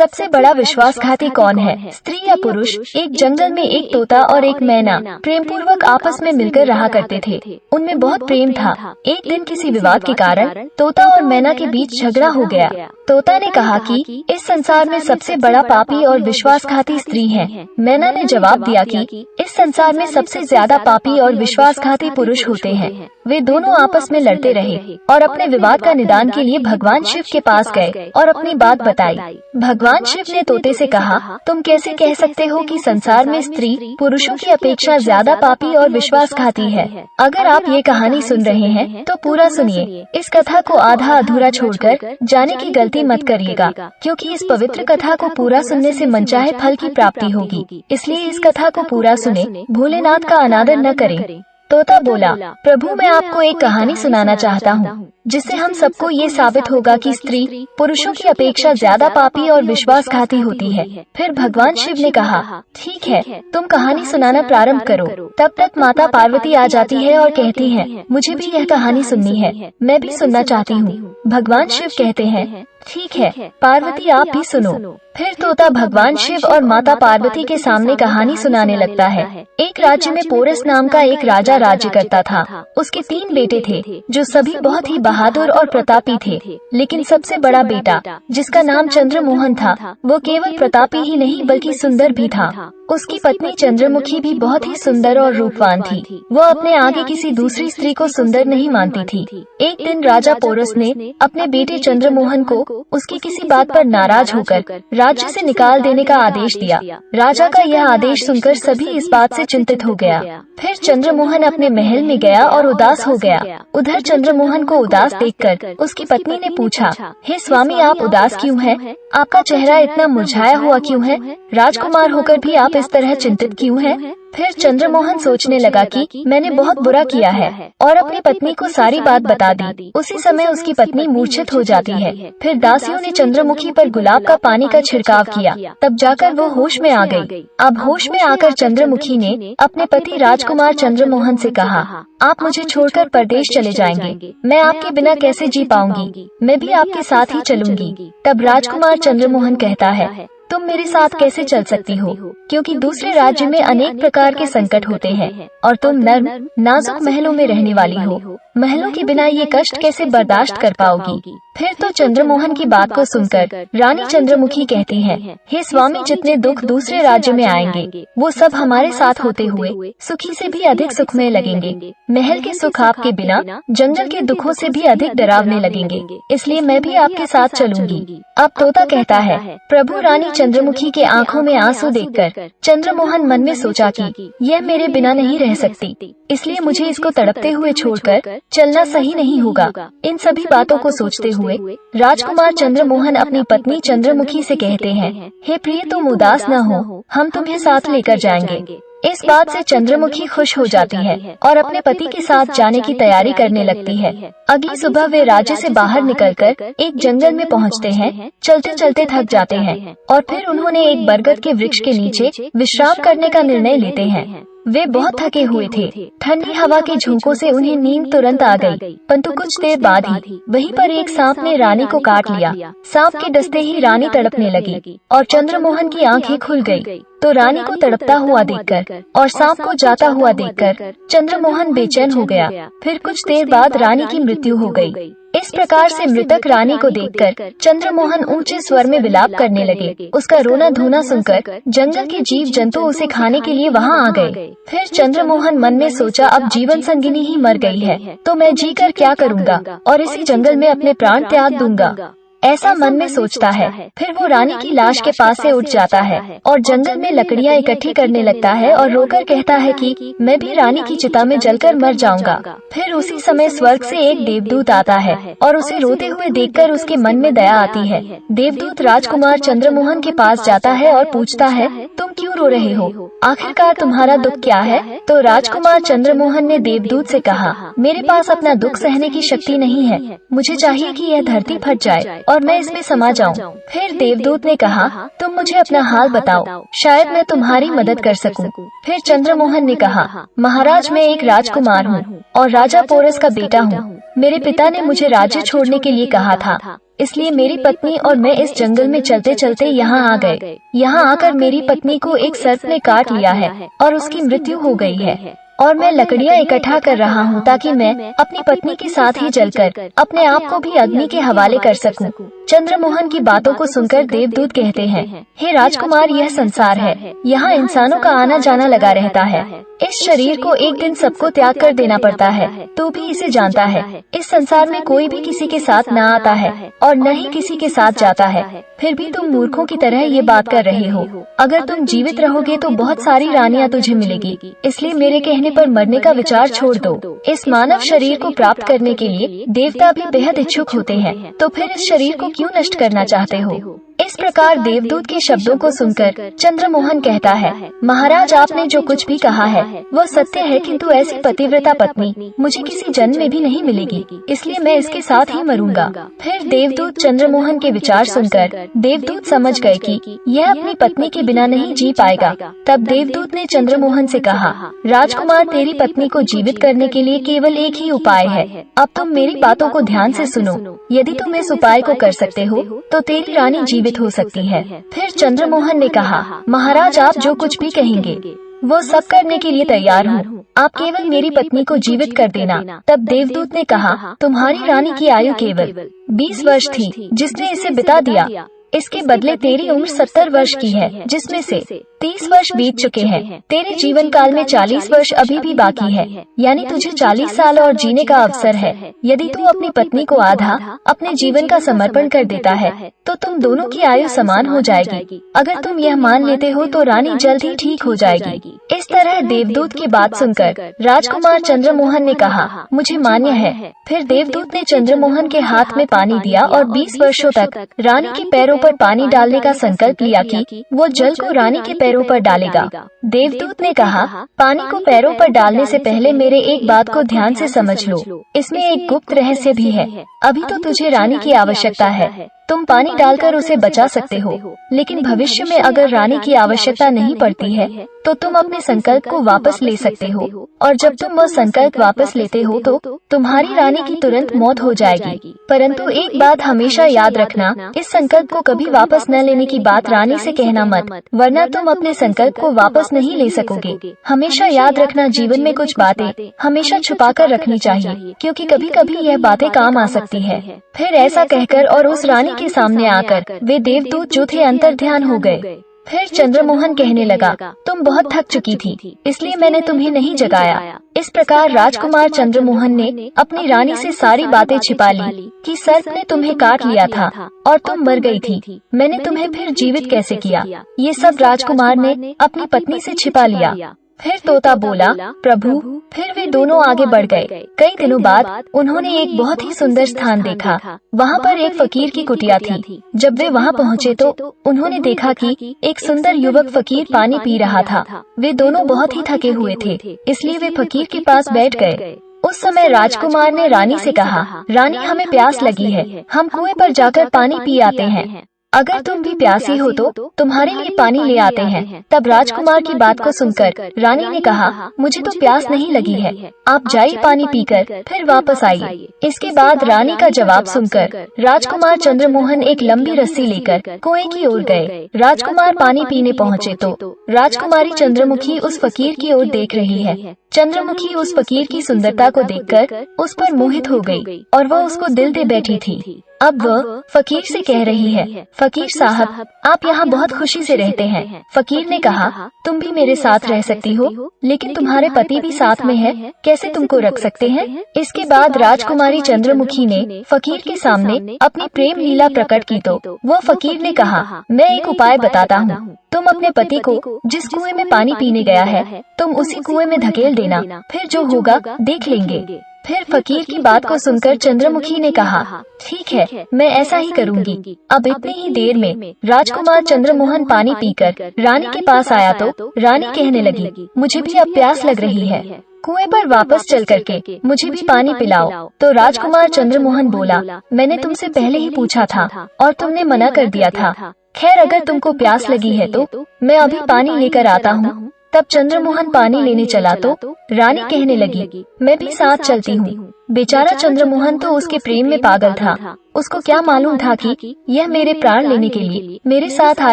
सबसे बड़ा विश्वासघाती कौन है, स्त्री या पुरुष? एक जंगल में एक तोता और एक मैना प्रेम पूर्वक आपस में मिलकर रहा करते थे। उनमें बहुत प्रेम था। एक दिन किसी विवाद के कारण तोता और मैना के बीच झगड़ा हो गया। तोता ने कहा कि इस संसार में सबसे बड़ा पापी और विश्वासघाती स्त्री है। मैना ने जवाब दिया कि इस संसार में सबसे ज्यादा पापी और विश्वासघाती पुरुष होते हैं। वे दोनों आपस में लड़ते रहे और अपने विवाद का निदान के लिए भगवान शिव के पास गए और अपनी बात बताई। भगवान शिव ने तोते से कहा, तुम कैसे कह सकते हो कि संसार में स्त्री पुरुषों की अपेक्षा ज्यादा पापी और विश्वासघाती है? अगर आप ये कहानी सुन रहे हैं तो पूरा सुनिए। इस कथा को आधा अधूरा छोड़कर जाने की गलती मत करिएगा, क्योंकि इस पवित्र कथा को पूरा सुनने से मनचाहे फल की प्राप्ति होगी। इसलिए इस कथा को पूरा सुने, भोलेनाथ का अनादर न करें। तोता बोला, प्रभु मैं आपको एक कहानी सुनाना चाहता हूँ, जिससे हम सबको ये साबित होगा कि स्त्री पुरुषों की अपेक्षा ज्यादा पापी और विश्वासघाती होती है। फिर भगवान शिव ने कहा, ठीक है, तुम कहानी सुनाना प्रारंभ करो। तब तक माता पार्वती आ जाती है और कहती है, मुझे भी यह कहानी सुननी है, मैं भी सुनना चाहती हूँ। भगवान शिव कहते हैं, ठीक है पार्वती, आप भी सुनो। फिर तोता भगवान शिव और माता पार्वती के सामने कहानी सुनाने लगता है। एक राज्य में पोरस नाम का एक राजा राज्य करता था। उसके 3 बेटे थे, जो सभी बहुत ही बहादुर और प्रतापी थे। लेकिन सबसे बड़ा बेटा, जिसका नाम चंद्रमोहन था, वो केवल प्रतापी ही नहीं बल्कि सुंदर भी था। उसकी पत्नी चंद्रमुखी भी बहुत ही सुंदर और रूपवान थी। वो अपने आगे किसी दूसरी स्त्री को सुंदर नहीं मानती थी। एक दिन राजा पोरस ने अपने बेटे चंद्रमोहन को उसकी किसी बात पर नाराज होकर राज्य से निकाल देने का आदेश दिया। राजा का यह आदेश सुनकर सभी इस बात से चिंतित हो गया। फिर चंद्रमोहन अपने महल में गया और उदास हो गया। उधर चंद्रमोहन को उदास देखकर उसकी पत्नी ने पूछा, हे स्वामी, आप उदास क्यों हैं? आपका चेहरा इतना मुरझाया हुआ क्यों है? राजकुमार होकर भी आप इस तरह चिंतित क्यों हैं? फिर चंद्रमोहन सोचने लगा कि मैंने बहुत बुरा किया है और अपनी पत्नी को सारी बात बता दी। उसी समय उसकी पत्नी मूर्छित हो जाती है। फिर दासियों ने चंद्रमुखी पर गुलाब का पानी का छिड़काव किया, तब जाकर वो होश में आ गई। अब होश में आकर चंद्रमुखी ने अपने पति राजकुमार चंद्रमोहन से कहा, आप मुझे छोड़कर परदेश चले जाएंगे, मैं आपके बिना कैसे जी पाऊंगी? मैं भी आपके साथ ही चलूंगी। तब राजकुमार चंद्रमोहन कहता है, तुम मेरे साथ कैसे चल सकती हो, क्योंकि दूसरे राज्य में अनेक प्रकार के संकट होते हैं और तुम नर्म नाजुक महलों में रहने वाली हो। महलों के बिना ये कष्ट कैसे बर्दाश्त कर पाओगी? फिर तो चंद्रमोहन की बात को सुनकर रानी चंद्रमुखी कहती है, हे स्वामी, जितने दुख दूसरे राज्य में आएंगे वो सब हमारे साथ होते हुए सुखी से भी अधिक सुखमय लगेंगे। महल के सुख आपके बिना जंगल के दुखों से भी अधिक डरावने लगेंगे, इसलिए मैं भी आपके साथ चलूंगी। अब तोता कहता है, प्रभु, रानी चंद्रमुखी के आंखों में आंसू देखकर चंद्रमोहन मन में सोचा कि यह मेरे बिना नहीं रह सकती, इसलिए मुझे इसको तड़पते हुए छोड़कर चलना सही नहीं होगा। इन सभी बातों को सोचते हुए राजकुमार चंद्रमोहन अपनी पत्नी चंद्रमुखी से कहते हैं, हे प्रिय, तुम उदास न हो, हम तुम्हें साथ लेकर जाएंगे। इस बात से चंद्रमुखी खुश हो जाती है और अपने पति के साथ जाने की तैयारी करने लगती है। अगली सुबह वे राज्य से बाहर निकलकर एक जंगल में पहुंचते हैं। चलते चलते थक जाते हैं और फिर उन्होंने एक बरगद के वृक्ष के नीचे विश्राम करने का निर्णय लेते हैं। वे बहुत थके हुए थे। ठंडी हवा के झोंकों से उन्हें नींद तुरंत आ गई, परंतु कुछ देर बाद ही वहीं पर एक सांप ने रानी को काट लिया। सांप के डसते ही रानी तड़पने लगी और चंद्रमोहन की आंखें खुल गई। तो रानी को तड़पता हुआ देखकर और सांप को जाता हुआ देखकर चंद्रमोहन बेचैन हो गया। फिर कुछ देर बाद रानी की मृत्यु हो गई। इस प्रकार से मृतक रानी को देखकर चंद्रमोहन ऊंचे स्वर में विलाप करने लगे। उसका रोना धोना सुनकर जंगल के जीव जंतु उसे खाने के लिए वहां आ गए। फिर चंद्रमोहन मन में सोचा, अब जीवन संगिनी ही मर गई है तो मैं जीकर क्या करूँगा और इसी जंगल में अपने प्राण त्याग दूंगा, ऐसा मन में सोचता है। फिर वो रानी की लाश के पास से उठ जाता है और जंगल में लकड़ियां इकट्ठी करने लगता है और रोकर कहता है कि मैं भी रानी की चिता में जलकर मर जाऊंगा। फिर उसी समय स्वर्ग से एक देवदूत आता है और उसे रोते हुए देखकर उसके मन में दया आती है। देवदूत राजकुमार चंद्रमोहन के पास जाता है और पूछता है, तुम क्यों रो रहे हो? आखिरकार तुम्हारा दुख क्या है? तो राजकुमार चंद्रमोहन ने देवदूत से कहा, मेरे पास अपना दुख सहने की शक्ति नहीं है, मुझे चाहिए कि यह धरती फट जाए और मैं इसमें समा जाऊं। फिर देवदूत ने कहा, तुम मुझे अपना हाल बताओ, शायद मैं तुम्हारी मदद कर सकूं। फिर चंद्रमोहन ने कहा, महाराज, मैं एक राजकुमार हूँ और राजा पोरस का बेटा हूँ। मेरे पिता ने मुझे राज्य छोड़ने के लिए कहा था, इसलिए मेरी पत्नी और मैं इस जंगल में चलते चलते यहाँ आ गए। यहाँ आकर मेरी पत्नी को एक सर्प ने काट लिया है और उसकी मृत्यु हो गई है और मैं लकड़ियाँ इकट्ठा कर रहा हूँ ताकि मैं अपनी पत्नी के साथ ही जलकर अपने आप को भी अग्नि के हवाले कर सकूं। चंद्रमोहन की बातों को सुनकर देवदूत कहते हैं, हे राजकुमार, यह संसार है, यहाँ इंसानों का आना जाना लगा रहता है। इस शरीर को एक दिन सबको त्याग कर देना पड़ता है, तू भी इसे जानता है। इस संसार में कोई भी किसी के साथ न आता है और न ही किसी के साथ जाता है, फिर भी तुम मूर्खों की तरह ये बात कर रहे हो। अगर तुम जीवित रहोगे तो बहुत सारी रानियां तुझे मिलेगी, इसलिए मेरे कहने पर मरने का विचार छोड़ दो। इस मानव शरीर को प्राप्त करने के लिए देवता भी बेहद इच्छुक होते हैं, तो फिर इस शरीर को क्यों नष्ट करना चाहते हो? इस प्रकार देवदूत के शब्दों को सुनकर चंद्रमोहन कहता है, महाराज, आपने जो कुछ भी कहा है वो सत्य है, किंतु ऐसी पतिव्रता पत्नी मुझे किसी जन्म में भी नहीं मिलेगी, इसलिए मैं इसके साथ ही मरूंगा। फिर देवदूत चंद्रमोहन के विचार सुनकर देवदूत समझ गए कि यह अपनी पत्नी के बिना नहीं जी पाएगा। तब देवदूत ने चंद्रमोहन से कहा, राजकुमार, तेरी पत्नी को जीवित करने के लिए केवल एक ही उपाय है। अब तुम मेरी बातों को ध्यान से सुनो। यदि तुम इस उपाय को कर सकते हो तो तेरी रानी जीवित हो सकती है। फिर चंद्रमोहन ने कहा, महाराज, आप जो कुछ भी कहेंगे वो सब करने के लिए तैयार हूँ, आप केवल मेरी पत्नी को जीवित कर देना। तब देवदूत ने कहा, तुम्हारी रानी की आयु केवल 20 वर्ष थी, जिसने इसे बिता दिया। इसके बदले तेरी उम्र 70 वर्ष की है, जिसमें से 30 वर्ष बीत चुके हैं। तेरे जीवन काल में 40 वर्ष अभी भी बाकी है, यानी तुझे 40 साल और जीने का अवसर है। यदि तू अपनी पत्नी को आधा अपने जीवन का समर्पण कर देता है तो तुम दोनों की आयु समान हो जाएगी। अगर तुम यह मान लेते हो तो रानी जल्द ही ठीक हो जाएगी। इस तरह देवदूत की बात सुनकर राजकुमार चंद्रमोहन ने कहा, मुझे मान्य है। फिर देवदूत ने चंद्रमोहन के हाथ में पानी दिया और 20 वर्षों तक रानी के पैरों पर पानी डालने का संकल्प लिया कि वो जल को रानी के पैरों पर डालेगा। देवदूत ने कहा, पानी को पैरों पर डालने से पहले मेरे एक बात को ध्यान से समझ लो, इसमें एक गुप्त रहस्य भी है। अभी तो तुझे रानी की आवश्यकता है, तुम पानी डालकर उसे बचा सकते हो, लेकिन भविष्य में अगर रानी की आवश्यकता नहीं पड़ती है तो तुम अपने संकल्प को वापस ले सकते हो, और जब तुम वह संकल्प वापस लेते हो तो तुम्हारी रानी की तुरंत मौत हो जाएगी। परंतु एक बात हमेशा याद रखना, इस संकल्प को कभी वापस न लेने की बात रानी से कहना मत, वरना तुम अपने संकल्प को वापस नहीं ले सकोगे। हमेशा याद रखना, जीवन में कुछ बातें हमेशा छुपा कर रखनी चाहिए, क्योंकि कभी कभी यह बातें काम आ सकती है। फिर ऐसा कहकर और उस रानी के सामने आकर वे देवदूत जो थे अंतर्ध्यान हो गए। फिर चंद्रमोहन कहने लगा, तुम बहुत थक चुकी थी, इसलिए मैंने तुम्हें नहीं जगाया। इस प्रकार राजकुमार चंद्रमोहन ने अपनी रानी से सारी बातें छिपा ली कि सर्प ने तुम्हें काट लिया था और तुम मर गई थी। मैंने तुम्हें फिर जीवित कैसे किया, ये सब राजकुमार ने अपनी पत्नी से छिपा लिया। फिर तोता बोला, प्रभु। फिर वे दोनों आगे बढ़ गए। कई दिनों बाद उन्होंने एक बहुत ही सुंदर स्थान देखा। वहाँ पर एक फकीर की कुटिया थी। जब वे वहाँ पहुँचे तो उन्होंने देखा कि एक सुंदर युवक फकीर पानी पी रहा था। वे दोनों बहुत ही थके हुए थे, इसलिए वे फकीर के पास बैठ गए। उस समय राजकुमार ने रानी से कहा, रानी, हमें प्यास लगी है, हम कुएं पर जाकर पानी पी आते हैं। अगर तुम भी प्यासी हो तो तुम्हारे लिए पानी ले आते हैं। तब राजकुमार की बात को सुनकर रानी ने कहा, मुझे तो प्यास नहीं लगी है, आप जाइए पानी पीकर फिर वापस आइए। इसके बाद रानी का जवाब सुनकर राजकुमार चंद्रमोहन एक लंबी रस्सी लेकर कुएं की ओर गए। राजकुमार पानी पीने पहुँचे तो राजकुमारी चंद्रमुखी उस फकीर की ओर देख रही है। चंद्रमुखी उस फकीर की सुंदरता को देखकर उस पर मोहित हो गई और वह उसको दिल दे बैठी थी। अब वह फकीर से कह रही है, फकीर साहब, आप यहाँ बहुत खुशी से रहते हैं। फकीर ने कहा, तुम भी मेरे साथ रह सकती हो, लेकिन तुम्हारे पति भी साथ में है, कैसे तुमको रख सकते हैं? इसके बाद राजकुमारी चंद्रमुखी ने फकीर के सामने अपनी प्रेम लीला प्रकट की तो वह फकीर ने कहा, मैं एक उपाय बताता हूँ। तुम अपने पति को जिस कुएं में पानी पीने गया है तुम उसी कुएं में धकेल देना, फिर जो होगा देख लेंगे। फिर फकीर की बात को सुनकर चंद्रमुखी ने कहा, ठीक है, मैं ऐसा ही करूंगी। अब इतनी ही देर में राजकुमार चंद्रमोहन पानी पीकर रानी के पास आया तो रानी कहने लगी, मुझे भी अब प्यास लग रही है, कुएं पर वापस चल करके मुझे भी पानी पिलाओ। तो राजकुमार चंद्रमोहन बोला, मैंने तुमसे पहले ही पूछा था और तुमने मना कर दिया था। खैर, अगर तुमको प्यास लगी है तो मैं अभी पानी लेकर आता हूँ। तब चंद्रमोहन पानी लेने चला तो रानी कहने लगी, मैं भी साथ चलती हूँ। बेचारा चंद्रमोहन तो उसके प्रेम में पागल था। उसको क्या मालूम था कि यह मेरे प्राण लेने के लिए मेरे साथ आ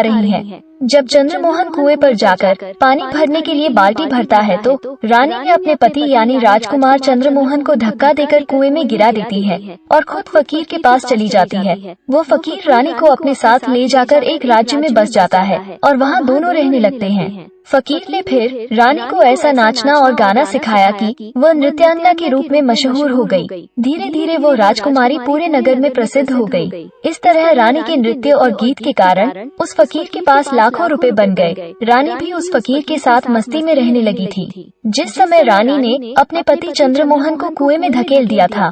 रही है। जब चंद्रमोहन कुएं पर जाकर पानी भरने के लिए बाल्टी भरता है तो रानी ने अपने पति यानी राजकुमार चंद्रमोहन को धक्का देकर कुएं में गिरा देती है और खुद फकीर के पास चली जाती है। वो फकीर रानी को अपने साथ ले जाकर एक राज्य में बस जाता है और वहाँ दोनों रहने लगते हैं। फकीर ने फिर रानी को ऐसा नाचना और गाना सिखाया कि वह नृत्यांगना के रूप में मशहूर हो गई। धीरे धीरे वो राजकुमारी पूरे नगर में प्रसिद्ध हो गई। इस तरह रानी के नृत्य और गीत के कारण उस फकीर के पास लाखों रुपए बन गए। रानी भी उस फकीर के साथ मस्ती में रहने लगी थी। जिस समय रानी ने अपने पति चंद्रमोहन को कुएं में धकेल दिया था,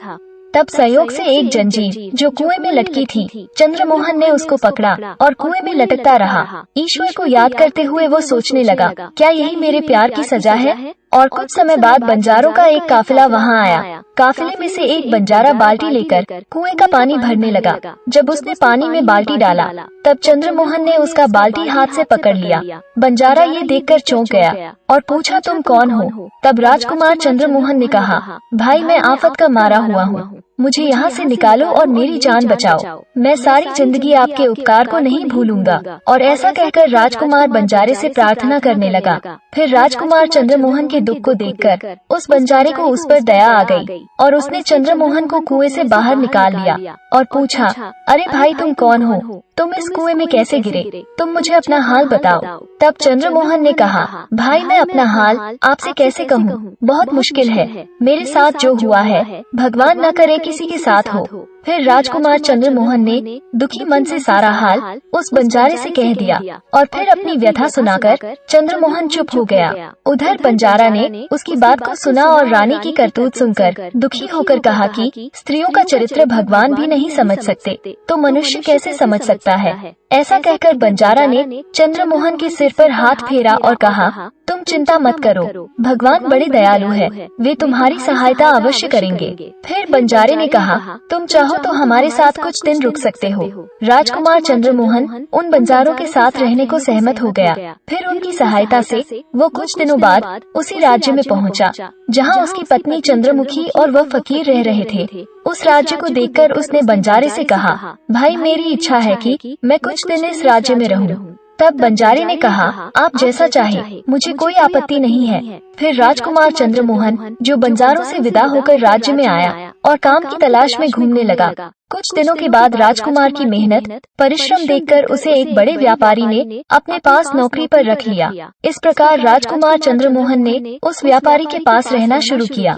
तब संयोग से एक जंजीर जो कुएं में लटकी थी, चंद्रमोहन ने उसको पकड़ा और कुएं में लटकता रहा। ईश्वर को याद करते हुए वो सोचने लगा, क्या यही मेरे प्यार की सजा है? और कुछ समय बाद बंजारों का एक काफिला वहाँ आया। काफिले में से एक बंजारा बाल्टी लेकर कुएं का पानी भरने लगा। जब उसने पानी में बाल्टी डाला, तब चंद्रमोहन ने उसका बाल्टी हाथ से पकड़ लिया। बंजारा ये देखकर चौंक गया और पूछा, तुम कौन हो? तब राजकुमार चंद्रमोहन ने कहा, भाई मैं आफत का मारा हुआ हूँ, मुझे यहाँ से निकालो और मेरी जान बचाओ। मैं सारी जिंदगी आपके उपकार को नहीं भूलूंगा। और ऐसा कहकर राजकुमार बंजारे से प्रार्थना करने लगा। फिर राजकुमार चंद्रमोहन के दुख को देखकर उस बंजारे को उस पर दया आ गई और उसने चंद्रमोहन को कुएं से बाहर निकाल लिया और पूछा, अरे भाई तुम कौन हो? तुम इस कुएं में कैसे गिरे? तुम मुझे अपना हाल बताओ। तब चंद्रमोहन ने कहा, भाई मैं अपना हाल आपसे कैसे कहूँ? बहुत मुश्किल है। मेरे साथ जो हुआ है भगवान न करे किसी के साथ हो। फिर राजकुमार चंद्रमोहन ने दुखी मन से सारा हाल उस बंजारे से कह दिया और फिर अपनी व्यथा सुनाकर चंद्रमोहन चुप हो गया। उधर बंजारा ने उसकी बात को सुना और रानी की करतूत सुनकर दुखी होकर कहा कि स्त्रियों का चरित्र भगवान भी नहीं समझ सकते, तो मनुष्य कैसे समझ सकता है? ऐसा कहकर बंजारा ने चंद्रमोहन के सिर पर हाथ फेरा और कहा, तुम चिंता मत करो, भगवान बड़े दयालु है, वे तुम्हारी सहायता अवश्य करेंगे। फिर बंजारे ने कहा, तुम चाहो तो हमारे साथ कुछ दिन रुक सकते हो। राजकुमार चंद्रमोहन उन बंजारों के साथ रहने को सहमत हो गया। फिर उनकी सहायता से वो कुछ दिनों बाद उसी राज्य में पहुंचा, जहां उसकी पत्नी चंद्रमुखी और वह फकीर रह रहे थे। उस राज्य को देखकर उसने बंजारे से कहा, भाई मेरी इच्छा है कि मैं कुछ दिन इस राज्य में रहूं। तब बंजारे ने कहा, आप जैसा चाहे, मुझे कोई आपत्ति नहीं है। फिर राजकुमार चंद्रमोहन जो बंजारों से विदा होकर राज्य में आया और काम की तलाश में घूमने लगा। कुछ दिनों के बाद राजकुमार की मेहनत परिश्रम देखकर उसे एक बड़े व्यापारी ने अपने पास नौकरी पर रख लिया। इस प्रकार राजकुमार चंद्रमोहन ने उस व्यापारी के पास रहना शुरू किया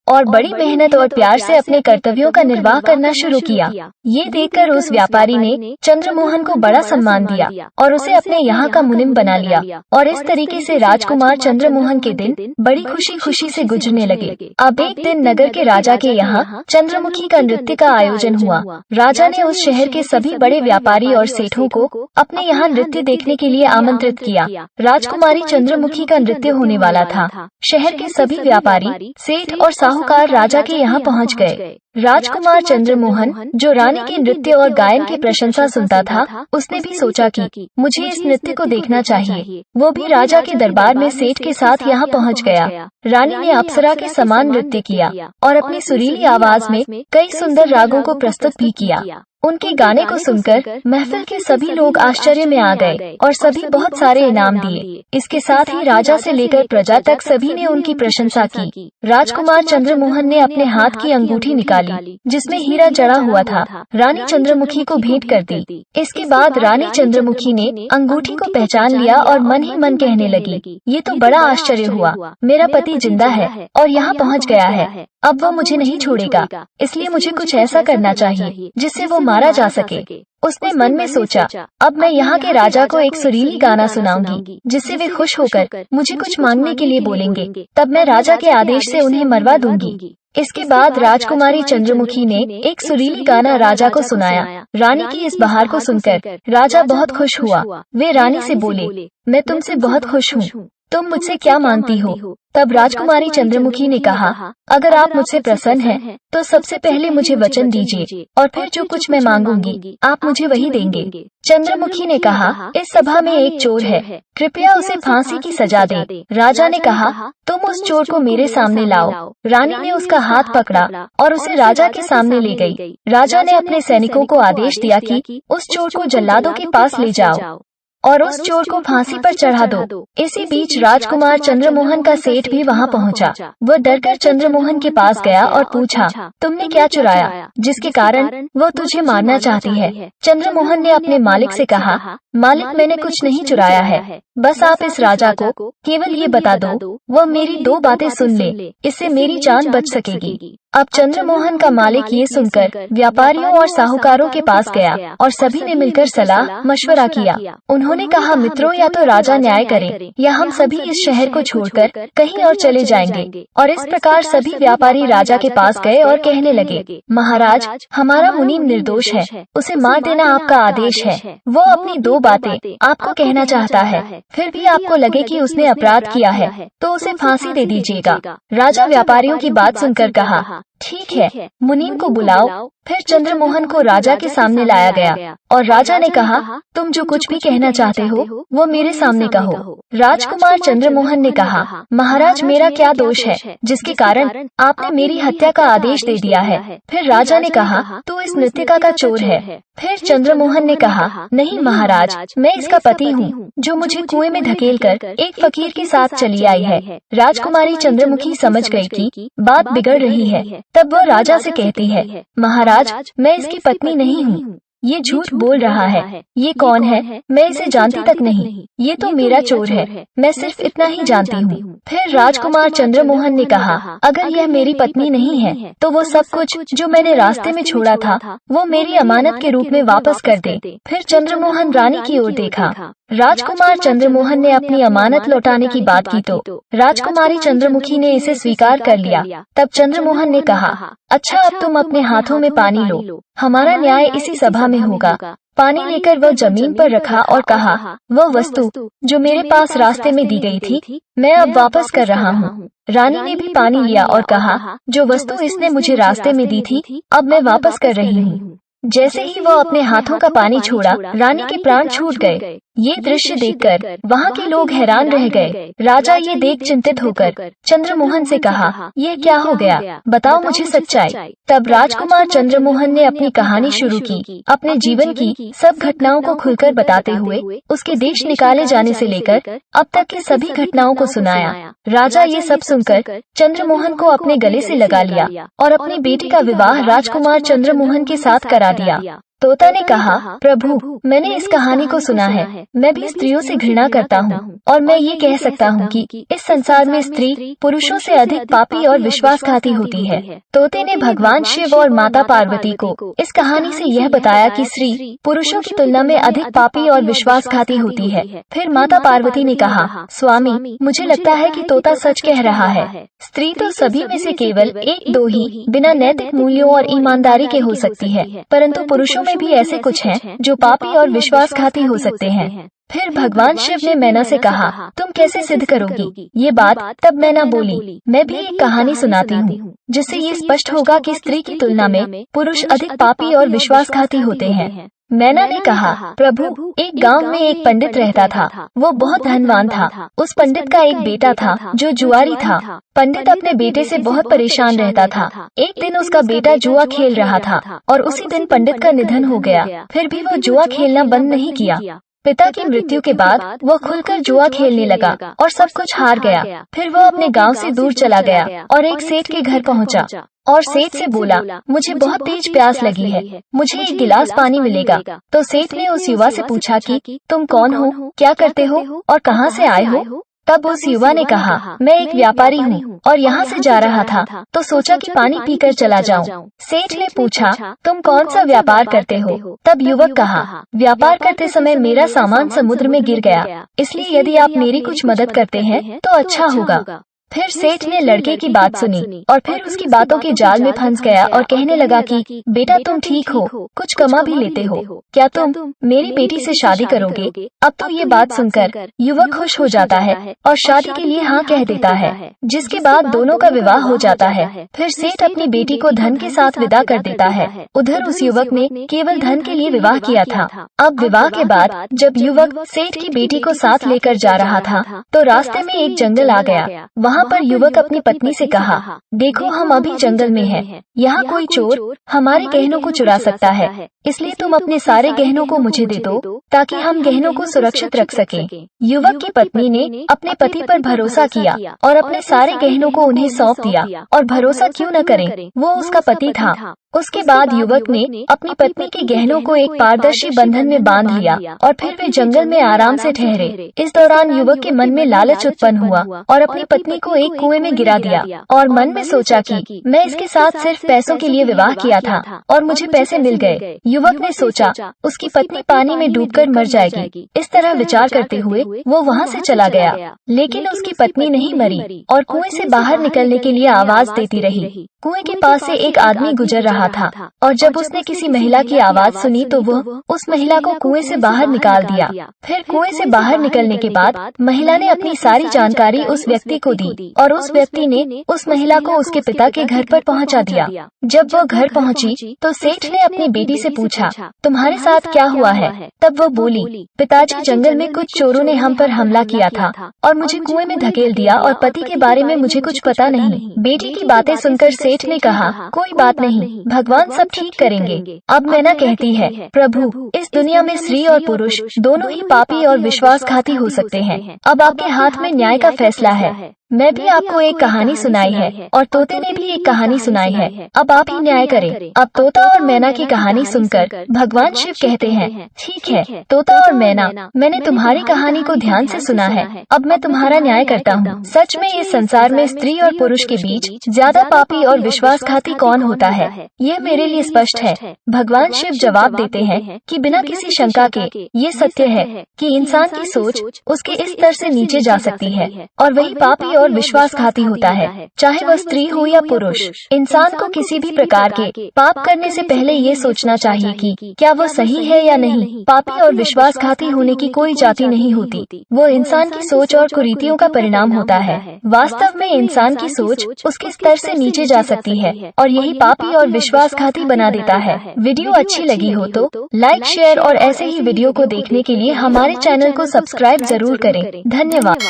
और बड़ी मेहनत और प्यार से अपने कर्तव्यों का निर्वाह करना शुरू किया। ये देखकर उस व्यापारी ने चंद्रमोहन को बड़ा सम्मान दिया और उसे अपने यहाँ का मुनिम बना लिया। और इस तरीके से राजकुमार चंद्रमोहन के दिन बड़ी खुशी खुशी से गुजरने लगे। अब एक दिन नगर के राजा के यहाँ चंद्रमुखी का नृत्य का आयोजन हुआ। राजा ने उस शहर के सभी बड़े व्यापारी और सेठों को अपने यहाँ नृत्य देखने के लिए आमंत्रित किया। राजकुमारी चंद्रमुखी का नृत्य होने वाला था। शहर के सभी व्यापारी, सेठ और साहूकार राजा के यहाँ पहुँच गए। राजकुमार चंद्रमोहन जो रानी के नृत्य और गायन की प्रशंसा सुनता था, उसने भी सोचा कि मुझे इस नृत्य को देखना चाहिए। वो भी राजा के दरबार में सेठ के साथ यहाँ पहुँच गया। रानी ने अप्सरा के समान नृत्य किया और अपनी सुरीली आवाज में कई सुंदर रागों को प्रस्तुत भी किया। उनके गाने को सुनकर महफिल के सभी लोग आश्चर्य में आ गए और सभी बहुत सारे इनाम दिए। इसके साथ ही राजा से लेकर प्रजा तक सभी ने उनकी प्रशंसा की। राजकुमार चंद्रमोहन ने अपने हाथ की अंगूठी निकाली जिसमें हीरा जड़ा हुआ था, रानी चंद्रमुखी को भेंट कर दी। इसके बाद रानी चंद्रमुखी ने अंगूठी को पहचान लिया और मन ही मन कहने लगी, ये तो बड़ा आश्चर्य हुआ, मेरा पति जिंदा है और यहाँ पहुँच गया है। अब वो मुझे नहीं छोड़ेगा, इसलिए मुझे कुछ ऐसा करना चाहिए जिससे वो मारा जा सके। उसने मन में सोचा, अब मैं यहाँ के राजा को एक सुरीली गाना सुनाऊंगी जिससे वे खुश होकर मुझे कुछ मांगने के लिए बोलेंगे, तब मैं राजा के आदेश से उन्हें मरवा दूंगी। इसके बाद राजकुमारी चंद्रमुखी ने एक सुरीली गाना राजा को सुनाया। रानी की इस बहार को सुनकर राजा बहुत खुश हुआ। वे रानी से बोले, मैं तुमसे बहुत खुश हूँ, तुम मुझसे क्या मांगती हो? तब राजकुमारी चंद्रमुखी ने कहा, अगर आप मुझसे प्रसन्न हैं, तो सबसे पहले मुझे वचन दीजिए और फिर जो कुछ मैं मांगूंगी आप मुझे वही देंगे। चंद्रमुखी ने कहा, इस सभा में एक चोर है, कृपया उसे फांसी की सजा दे। राजा ने कहा, तुम उस चोर को मेरे सामने लाओ। रानी ने उसका हाथ पकड़ा और उसे राजा के सामने ले गई। राजा ने अपने सैनिकों को आदेश दिया कि उस चोर को जल्लादों के पास ले जाओ और उस चोर को फांसी पर चढ़ा दो। इसी बीच राजकुमार चंद्रमोहन का सेठ भी वहां पहुंचा। वह डरकर चंद्रमोहन के पास गया और पूछा, तुमने क्या चुराया जिसके कारण वो तुझे मारना चाहती है? चंद्रमोहन ने अपने मालिक से कहा, मालिक मैंने कुछ नहीं चुराया है, बस आप इस राजा को केवल ये बता दो, वह मेरी 2 बातें सुन ले, इससे मेरी जान बच सकेगी। अब चंद्रमोहन का मालिक ये सुनकर व्यापारियों और साहूकारों के पास गया और सभी ने मिलकर सलाह मशवरा किया। उन्होंने कहा, मित्रों, या तो राजा न्याय करे या हम सभी इस शहर को छोड़कर कहीं और चले जाएंगे। और इस प्रकार सभी व्यापारी राजा के पास गए और कहने लगे, महाराज, हमारा मुनीम निर्दोष है, उसे मार देना आपका आदेश है। वो अपनी 2 बातें आपको कहना चाहता है, फिर भी आपको लगे कि उसने अपराध किया है तो उसे फांसी दे दीजिएगा। राजा व्यापारियों की बात सुनकर कहा, ठीक है, मुनीम को बुलाओ। फिर चंद्रमोहन को राजा के सामने लाया गया और राजा ने कहा, तुम जो कुछ भी कहना चाहते हो वो मेरे सामने कहो। राजकुमार चंद्रमोहन ने कहा, महाराज, मेरा क्या दोष है जिसके कारण आपने मेरी हत्या का आदेश दे दिया है? फिर राजा ने कहा, तू इस नृत्यिका का चोर है। फिर चंद्रमोहन ने कहा, नहीं महाराज, मैं इसका पति हूँ जो मुझे कुएं में धकेलकर एक फकीर के साथ चली आई है। राजकुमारी चंद्रमुखी समझ गई कि बात बिगड़ रही है। तब वह राजा से कहती है, महाराज, मैं इसकी पत्नी नहीं हूँ, ये झूठ बोल रहा है। ये कौन है? मैं इसे जानती तक नहीं, ये तो मेरा चोर है, मैं सिर्फ इतना ही जानती हूँ। फिर राजकुमार चंद्रमोहन ने कहा, अगर यह मेरी पत्नी नहीं है तो वो सब कुछ जो मैंने रास्ते में छोड़ा था वो मेरी अमानत के रूप में वापस कर दे। फिर चंद्रमोहन रानी की ओर देखा। राजकुमार चंद्रमोहन ने अपनी अमानत लौटाने की बात की तो राजकुमारी चंद्रमुखी ने इसे स्वीकार कर लिया। तब चंद्रमोहन ने कहा, अच्छा, अब तुम अपने हाथों में पानी लो, हमारा न्याय इसी सभा में होगा। पानी लेकर वह जमीन पर रखा और कहा, वह वस्तु जो मेरे पास रास्ते में दी गई थी मैं अब वापस कर रहा हूँ। रानी ने भी पानी लिया और कहा, जो वस्तु इसने मुझे रास्ते में दी थी अब मैं वापस कर रही हूँ। जैसे ही वह अपने हाथों का पानी छोड़ा, रानी के प्राण छूट गए। ये दृश्य देखकर वहाँ के लोग हैरान रह गए। राजा ये देख चिंतित होकर चंद्रमोहन से कहा, यह क्या हो गया, बताओ मुझे सच्चाई। तब राजकुमार चंद्रमोहन ने अपनी कहानी शुरू की, अपने जीवन की सब घटनाओं को खुलकर बताते हुए उसके देश निकाले जाने से लेकर अब तक की सभी घटनाओं को सुनाया। राजा ये सब सुनकर चंद्रमोहन को अपने गले से लगा लिया और अपनी बेटी का विवाह राजकुमार चंद्रमोहन के साथ करा दिया। तोता ने कहा, प्रभु, मैंने इस कहानी को सुना है, मैं भी स्त्रियों से घृणा करता हूँ और मैं ये कह सकता हूँ कि इस संसार में स्त्री पुरुषों से अधिक पापी और विश्वासघाती होती है। तोते ने भगवान शिव और माता पार्वती को इस कहानी से यह बताया कि स्त्री पुरुषों की तुलना में अधिक पापी और विश्वासघाती होती है। फिर माता पार्वती ने कहा, स्वामी, मुझे लगता है कि तोता सच कह रहा है। स्त्री तो सभी में से केवल 1-2 ही बिना नैतिक मूल्यों और ईमानदारी के हो सकती है, परंतु पुरुषों भी ऐसे कुछ हैं जो पापी और विश्वासघाती हो सकते हैं। फिर भगवान शिव ने मैना से कहा, तुम कैसे सिद्ध करोगी ये बात? तब मैना बोली, मैं भी एक कहानी सुनाती हूँ जिससे ये स्पष्ट होगा कि स्त्री की तुलना में पुरुष अधिक पापी और विश्वासघाती होते हैं। मैना ने कहा, प्रभु, एक गांव में एक पंडित रहता था। वो बहुत धनवान था। उस पंडित का एक बेटा था जो जुआरी था। पंडित अपने बेटे से बहुत परेशान रहता था। एक दिन उसका बेटा जुआ खेल रहा था और उसी दिन पंडित का निधन हो गया। फिर भी वो जुआ खेलना बंद नहीं किया। पिता की मृत्यु के बाद वो खुलकर जुआ खेलने लगा और सब कुछ हार गया। फिर वो अपने गांव से दूर चला गया और एक सेठ के घर पहुंचा और सेठ से बोला, मुझे बहुत तेज प्यास लगी है, मुझे एक गिलास पानी मिलेगा? तो सेठ ने उस युवा से पूछा कि तुम कौन हो, क्या करते हो और कहाँ से आए हो? तब उस युवा ने कहा, मैं एक व्यापारी हूँ और यहाँ से जा रहा था तो सोचा कि पानी पीकर चला जाऊँ। सेठ ने पूछा, तुम कौन सा व्यापार करते हो? तब युवक कहा, व्यापार करते समय मेरा सामान समुद्र में गिर गया, इसलिए यदि आप मेरी कुछ मदद करते हैं तो अच्छा होगा। फिर सेठ ने लड़के की बात सुनी और फिर उसकी बातों के जाल में फंस गया और कहने लगा कि बेटा तुम ठीक हो, कुछ कमा भी लेते हो, क्या तुम मेरी बेटी से शादी करोगे? अब तो ये बात सुनकर युवक खुश हो जाता है और शादी के लिए हाँ कह देता है, जिसके बाद दोनों का विवाह हो जाता है। फिर सेठ अपनी बेटी को धन के साथ विदा कर देता है। उधर उस युवक ने केवल धन के लिए विवाह किया था। अब विवाह के बाद जब युवक सेठ की बेटी को साथ लेकर जा रहा था तो रास्ते में एक जंगल आ गया। वहाँ पर युवक अपनी पत्नी से कहा, देखो हम अभी जंगल में हैं, यहाँ कोई चोर हमारे गहनों को चुरा सकता है, इसलिए तुम अपने सारे गहनों को मुझे दे दो ताकि हम गहनों को सुरक्षित रख सकें। युवक की पत्नी ने अपने पति पर भरोसा किया और अपने सारे गहनों को उन्हें सौंप दिया। और भरोसा क्यों न करें, वो उसका पति था। उसके बाद युवक ने अपनी पत्नी के गहनों को एक पारदर्शी बंधन में बांध लिया और फिर वे जंगल में आराम से ठहरे। इस दौरान युवक के मन में लालच उत्पन्न हुआ और अपनी पत्नी को एक कुएं में गिरा दिया और मन में सोचा कि मैं इसके साथ सिर्फ पैसों के लिए विवाह किया था और मुझे पैसे मिल गए। युवक ने सोचा उसकी पत्नी पानी में डूबकर मर जाएगी। इस तरह विचार करते हुए वो वहाँ से चला गया, लेकिन उसकी पत्नी नहीं मरी और कुएं से बाहर निकलने के लिए आवाज देती रही। कुएं के पास से एक आदमी गुजर रहा था और जब उसने किसी महिला की आवाज सुनी तो वो उस महिला को कुएं से बाहर निकाल दिया। फिर कुएं से बाहर निकलने के बाद महिला ने अपनी सारी जानकारी उस व्यक्ति को दी और उस व्यक्ति ने उस महिला को उसके पिता के घर पर पहुंचा दिया। जब वो घर पहुंची तो सेठ ने अपनी बेटी से पूछा, तुम्हारे साथ क्या हुआ है? तब वो बोली, पिताजी जंगल में कुछ चोरों ने हम पर हमला किया था और मुझे कुएं में धकेल दिया और पति के बारे में मुझे कुछ पता नहीं। बेटी की बातें सुनकर सेठ ने कहा, कोई बात नहीं, भगवान सब ठीक करेंगे। अब मैना कहती है, प्रभु इस दुनिया में स्त्री और पुरुष दोनों ही पापी और विश्वासघाती हो सकते हैं। अब आपके हाथ में न्याय का फैसला है। मैं भी आपको एक कहानी सुनाई है और तोते ने भी एक कहानी सुनाई है, अब आप ही न्याय करें। अब तोता और मैना की कहानी सुनकर भगवान शिव कहते हैं, ठीक है तोता और मैना, मैंने तुम्हारी कहानी को ध्यान से सुना है, अब मैं तुम्हारा न्याय करता हूँ। सच में इस संसार में स्त्री और पुरुष के बीच ज्यादा पापी और विश्वासघाती कौन होता है, यह मेरे लिए स्पष्ट है। भगवान शिव जवाब देते हैं कि बिना किसी शंका के ये सत्य है कि इंसान की सोच उसके इस स्तर से नीचे जा सकती है और वही पापी और विश्वासघाती होता है, चाहे वह स्त्री हो या पुरुष। इंसान को किसी भी प्रकार के पाप करने से पहले ये सोचना चाहिए कि क्या वो सही है या नहीं। पापी और विश्वासघाती होने की कोई जाति नहीं होती, वो इंसान की सोच और कुरीतियों का परिणाम होता है। वास्तव में इंसान की सोच उसके स्तर से नीचे जा सकती है और यही पापी और विश्वासघाती बना देता है। वीडियो अच्छी लगी हो तो लाइक, शेयर और ऐसे ही वीडियो को देखने के लिए हमारे चैनल को सब्सक्राइब जरूर करें। धन्यवाद।